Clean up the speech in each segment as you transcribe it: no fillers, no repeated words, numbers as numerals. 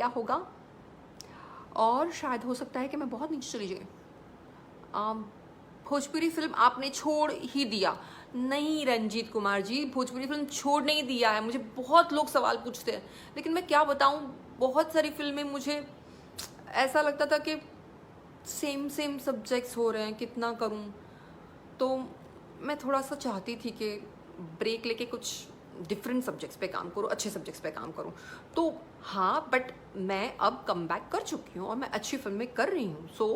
किया होगा, और शायद हो सकता है कि मैं बहुत नीचे चली जाए। भोजपुरी फिल्म आपने छोड़ ही दिया? नहीं रंजीत कुमार जी, भोजपुरी फिल्म छोड़ नहीं दिया है। मुझे बहुत लोग सवाल पूछते हैं, लेकिन मैं क्या बताऊं, बहुत सारी फिल्में मुझे ऐसा लगता था कि सेम सेम सब्जेक्ट्स हो रहे हैं, कितना करूं। तो मैं थोड़ा सा चाहती थी कि ब्रेक लेके कुछ डिफरेंट सब्जेक्ट्स पे काम करूँ, अच्छे सब्जेक्ट्स पे काम करूँ। तो हाँ, बट मैं अब कम बैक कर चुकी हूँ और मैं अच्छी फिल्में कर रही हूँ। सो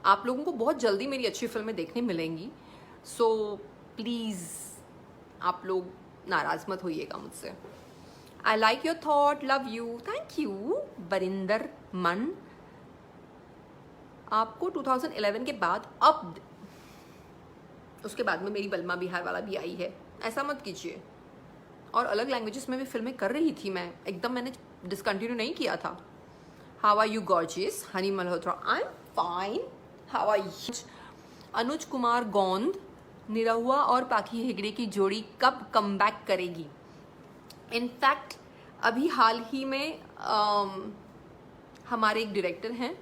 आप लोगों को बहुत जल्दी मेरी अच्छी फिल्में देखने मिलेंगी। सो प्लीज़ आप लोग नाराज़ मत होइएगा मुझसे। I like your thought, love you, thank you. Barinder मन, आपको 2011 के बाद अब उसके बाद में मेरी बलमा बिहार वाला भी आई है, ऐसा मत कीजिए। और अलग लैंग्वेजेस में भी फिल्में कर रही थी मैं, एकदम मैंने डिसकंटिन्यू नहीं किया था। How are you gorgeous, Honey Malhotra, I am fine, how are you. Anuj Kumar Gond, Nirahua और पाखी हेगड़े की जोड़ी कब कम बैक करेगी? इनफैक्ट अभी हाल ही में हमारे एक डायरेक्टर हैं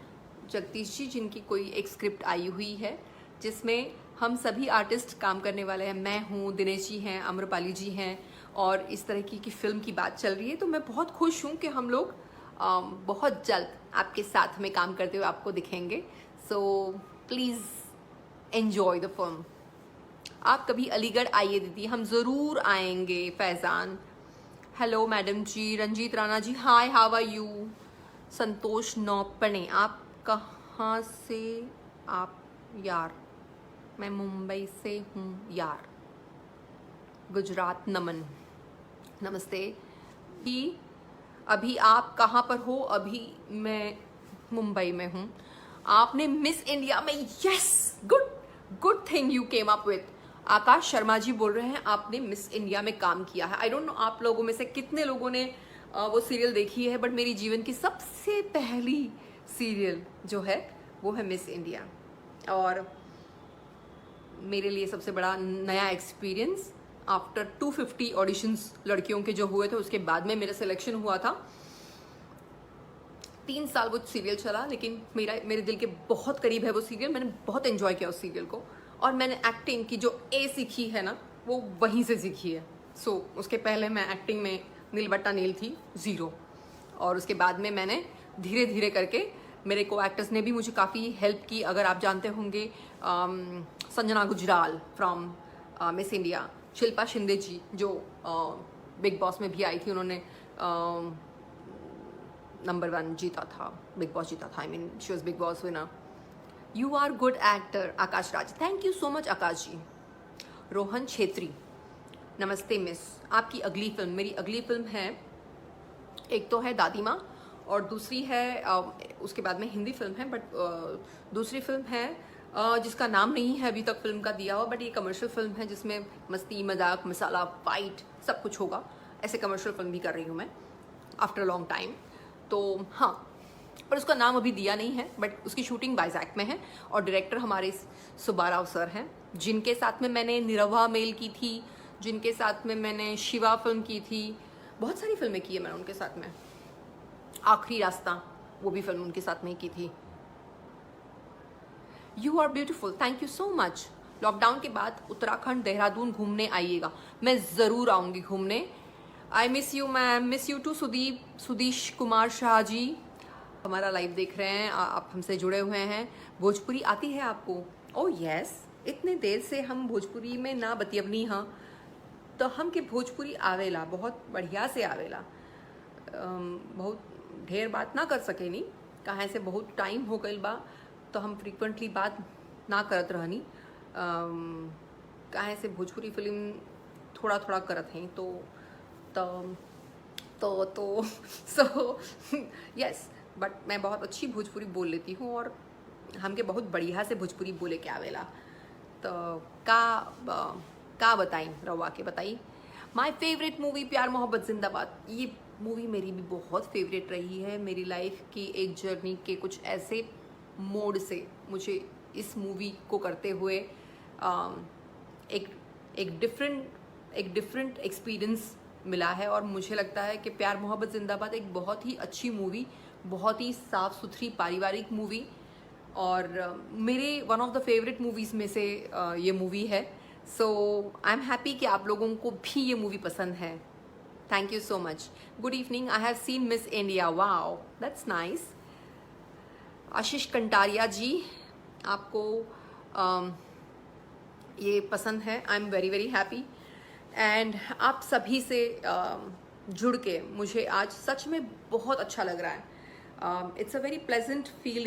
जगदीश जी, जिनकी कोई एक स्क्रिप्ट आई हुई है जिसमें हम सभी आर्टिस्ट काम करने वाले हैं। मैं हूँ, दिनेश जी हैं, अम्रपाली जी हैं, और इस तरह की फिल्म की बात चल रही है। तो मैं बहुत खुश हूँ कि हम लोग बहुत जल्द आपके साथ में काम करते हुए आपको दिखेंगे। So please enjoy the film. आप कभी अलीगढ़ आइए दीदी, हम ज़रूर आएंगे। Faizan, hello madam ji. Ranjeet Rana ji, hi, how are you. Santosh Naupane, आप कहाँ से? आप यार, मैं मुंबई से हूँ यार। गुजरात, नमन, नमस्ते। अभी आप कहाँ पर हो? अभी मैं मुंबई में हूँ। आपने मिस इंडिया में, yes, good thing you came up with. Akash Sharma ji बोल रहे हैं आपने मिस इंडिया में काम किया है। आई डोंट नो आप लोगों में से कितने लोगों ने वो सीरियल देखी है, बट मेरी जीवन की सबसे पहली सीरियल जो है वो है मिस इंडिया, और मेरे लिए सबसे बड़ा नया एक्सपीरियंस। आफ्टर 250 ऑडिशंस लड़कियों के जो हुए थे, उसके बाद में मेरा सिलेक्शन हुआ था। 3 साल वो सीरियल चला, लेकिन मेरे दिल के बहुत करीब है वो सीरियल। मैंने बहुत एंजॉय किया उस सीरियल को, और मैंने एक्टिंग की जो सीखी है ना, वो वहीं से सीखी है। सो उसके पहले मैं एक्टिंग में नील बट्टा नील थी, 0, और उसके बाद में मैंने धीरे धीरे करके, मेरे को एक्टर्स ने भी मुझे काफ़ी हेल्प की। अगर आप जानते होंगे Sanjana Gujral from miss India, Shilpa Shinde ji जो बिग बॉस में भी आई थी, उन्होंने नंबर 1 जीता था, बिग बॉस जीता था, I mean she was Bigg Boss winner. You are good actor, Akash Raj, thank you so much Akash ji. Rohan Chhetri, नमस्ते मिस, आपकी अगली फिल्म? मेरी अगली फिल्म है, एक तो है दादी माँ, और दूसरी है उसके बाद में हिंदी फिल्म है, बट दूसरी फिल्म है जिसका नाम नहीं है अभी तक फिल्म का दिया हुआ, बट ये कमर्शियल फिल्म है जिसमें मस्ती, मजाक, मसाला, फाइट सब कुछ होगा। ऐसे कमर्शियल फिल्म भी कर रही हूँ मैं आफ्टर लॉन्ग टाइम। तो हाँ, पर उसका नाम अभी दिया नहीं है, बट उसकी शूटिंग वाइजैक में है, और डायरेक्टर हमारे सुब्बाराव सर हैं, जिनके साथ में मैंने निरहुआ मेल की थी, जिनके साथ में मैंने शिवा फिल्म की थी, बहुत सारी फिल्में की है मैंने उनके साथ में। आखिरी रास्ता, वो भी फिल्म उनके साथ में की थी। You are beautiful, thank you so much. Lockdown के बाद उत्तराखंड, देहरादून घूमने आइएगा। मैं ज़रूर आऊँगी घूमने। I miss you ma'am, miss you too. Sudeesh Kumar Shah ji हमारा लाइव देख रहे हैं, आप हमसे जुड़े हुए हैं। भोजपुरी आती है आपको? ओह यस, इतने देर से हम भोजपुरी में ना बतियबनी, हाँ, तो हम के भोजपुरी आवेला, बहुत बढ़िया से आवेला। बहुत ढेर बात ना कर सके नी, कहाँ से बहुत टाइम हो गई बा, तो हम फ्रीक्वेंटली बात ना करत रहनी। कहाँ से भोजपुरी फिल्म थोड़ा थोड़ा करत हैं, तो सो यस, बट मैं बहुत अच्छी भोजपुरी बोल लेती हूँ, और हमके बहुत बढ़िया से भोजपुरी बोले के आवेला। तो का बताई रवा के बताई। माई फेवरेट मूवी प्यार मोहब्बत जिंदाबाद, ये मूवी मेरी भी बहुत फेवरेट रही है। मेरी लाइफ की एक जर्नी के कुछ ऐसे मोड से मुझे इस मूवी को करते हुए एक डिफरेंट एक्सपीरियंस मिला है, और मुझे लगता है कि प्यार मोहब्बत जिंदाबाद एक बहुत ही अच्छी मूवी बहुत ही साफ सुथरी पारिवारिक मूवी, और मेरे one of the favourite movies में से ये मूवी है. सो आई एम हैप्पी कि आप लोगों को भी ये मूवी पसंद है. Thank you so much. Good evening. I have seen miss India. Wow, that's nice. Ashish Kantaria ji, आपको ये पसंद है. I am very very happy. And आप सभी से जुड़ के मुझे आज सच में बहुत अच्छा लग रहा है. It's a very pleasant feel